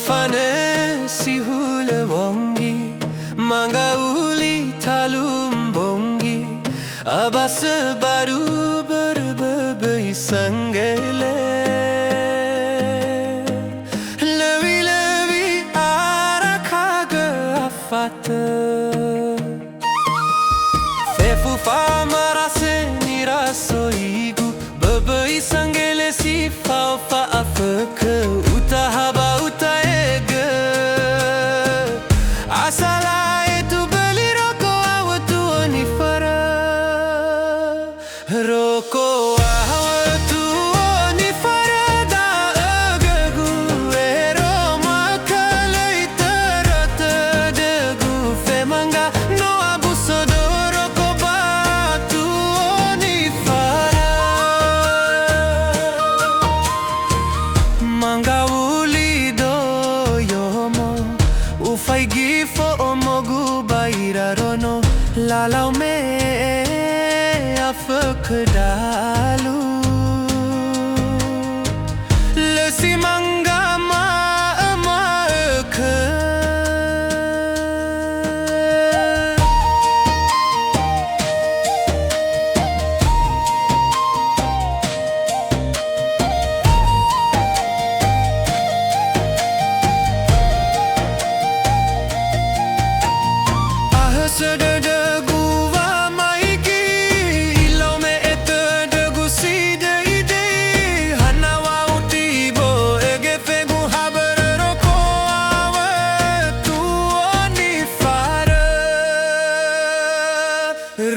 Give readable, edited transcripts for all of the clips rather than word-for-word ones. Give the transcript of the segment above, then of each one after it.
Fane si hule wongi manga uli talum bongi abas baru berbebe sanggele lewi arakaga afata fefu famarase niraso igu bebe sanggele si fa afeke utahaba Asala itu beli Roko Awö Tuo Nifarö Roko Awö Tuo Nifarö da ögegu Roma kalei terata degu femanga no abuso do Roko Tuo Nifarö manga uli do yomo ufai gifo omogu bairarono lalau me afekdalu lesi manga ma ke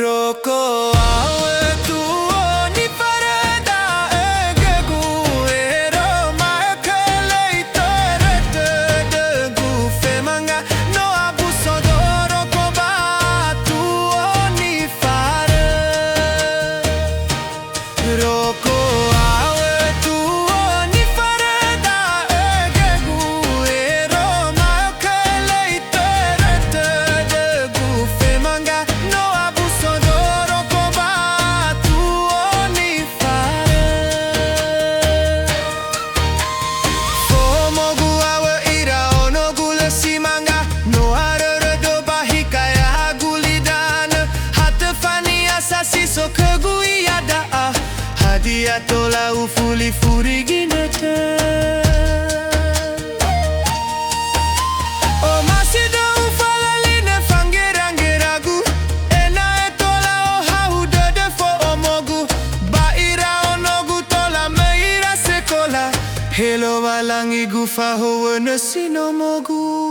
Roko Awö Tuo Nifarö da ögegu Roma kalei terata degu femanga no abuso do Roko Tuo Nifarö Roko Awö Tuo Nifarö da ögegu Roma kalei terata degu femanga no so keguiada Hati atola ufuli furiginete O masih do ufalaline fangerangeragu Ena etola o hauda de fo omogu Baira onogu tola meira sekola Helo walangi gufa ho wene sinomogu